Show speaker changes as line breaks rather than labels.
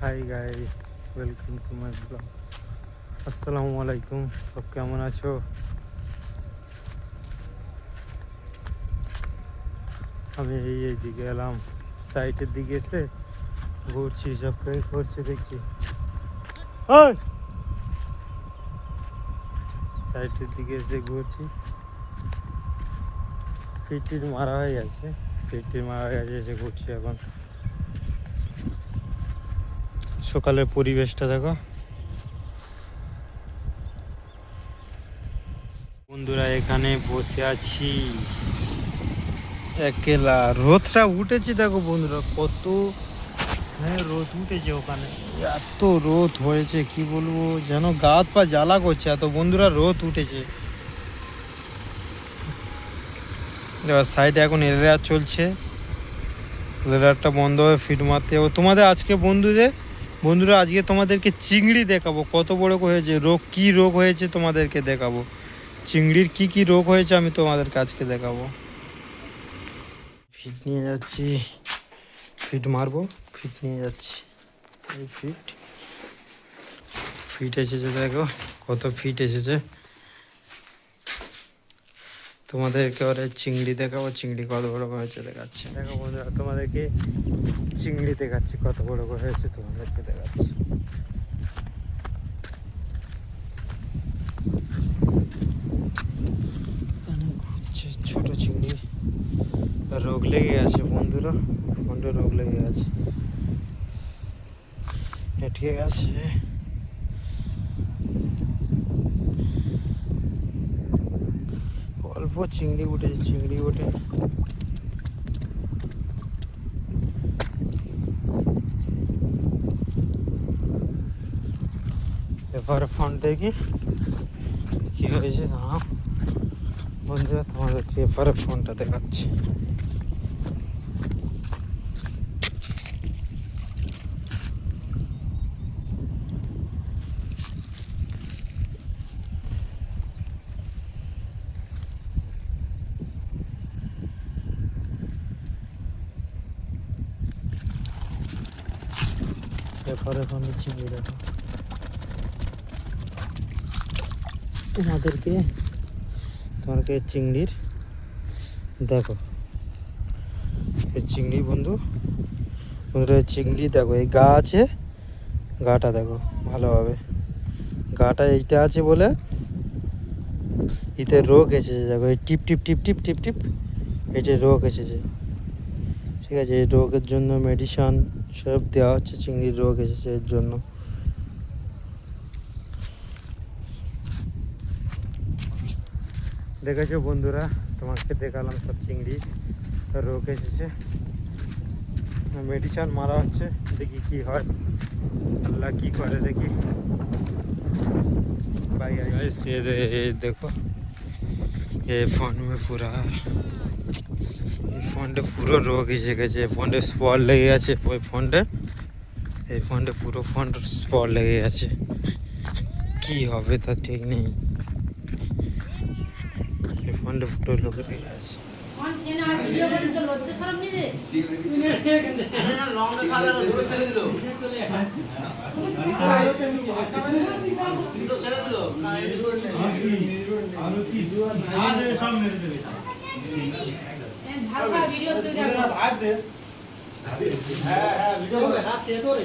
Hi guys, welcome to my blog. আসসালামু আলাইকুম, সব কেমন আছো? আমি এইদিকে এলাম, সাইটের দিকে এসে ঘুরছি, সব কাজ করছে দেখছি। ওই সাইটের দিকে এসে ঘুরছি। ফিটির মারা হয়ে গেছে, এসে ঘুরছি এখন। সকালের পরিবেশটা দেখো বন্ধুরা, এখানে বসে আছি একলা। রোদটা উঠেছে দেখো বন্ধুরা, কত রোদ উঠেছে ওখানে। এত রোদ হয়েছে কি বলবো, যেন গা হাত পা জ্বালা করছে এত বন্ধুরা, রোদ উঠেছে। এবার সাইডে এখন এলার চলছে, এলারটা বন্ধ হয়ে ফিট মারতে যাবো। তোমাদের আজকে বন্ধুরা আজকে তোমাদেরকে চিংড়ি দেখাবো, কত বড় হয়েছে। কি রোগ হয়েছে তোমাদেরকে দেখাবো। চিংড়ির কি রোগ হয়েছে আমি তোমাদেরকে আজকে দেখাবো। ফিট নিয়ে যাচ্ছি, ফিট মারবো, ফিট নিয়ে যাচ্ছি। এই ফিট এসেছে দেখো, কত ফিট এসেছে। তোমাদেরকে ওরা চিংড়ি দেখাবো, চিংড়ি কত বড় হয়েছে দেখাচ্ছি। দেখো বন্ধুরা, তোমাদেরকে চিংড়ি দেখাচ্ছি, কত বড় হয়েছে তোমাদেরকে দেখাচ্ছি। ঘুরছে ছোট চিংড়ি, রোগ লেগে আছে বন্ধুরা, ফোনটা রোগ লেগে আছে, এটকে গেছে। অল্প চিংড়ি উঠেছে, চিংড়ি ওঠে। এবার ফোন দেখি কি হয়েছে না বন্ধুরা, তোমাদেরকে এবারে ফোনটা দেখাচ্ছি। এরপরে ফোনে চিংড়ি দেখো, তোমাদেরকে চিংড়ির দেখো, এই চিংড়ি বন্ধুরা চিংড়ি দেখো, এই গা আছে, গাটা দেখো ভালোভাবে, গাটা এইটা আছে বলে এতে রোগ এসেছে দেখো, এই টিপ টিপ টিপ টিপ টিপ টিপ, এটা রোগ এসেছে। ঠিক আছে, এই রোগের জন্য মেডিসিন সব দেওয়া হচ্ছে, চিংড়ির রোগ এসেছে এর জন্য। দেখেছো বন্ধুরা, তোমাকে দেখালাম সব চিংড়ি রোগ এসেছে, মেডিসিন মারা হচ্ছে, দেখি কি হয়, আল্লাহ কি করে দেখি। भाई ये देखो, ये फोन में पूरा ফোনটা পুরো রোগ এসে গেছে, ফোনটা স্পট লেগে গেছে, ওই ফোনটা পুরো ফোনটা স্পট লেগে গেছে, কি হবে তা ঠিক নেই। এই ফোনটা পুরো লোক লেগে গেছে।
ঝালকা ভিডিও তো দেখো ভাত দে হ্যাঁ ভিডিও করে হাত কে করে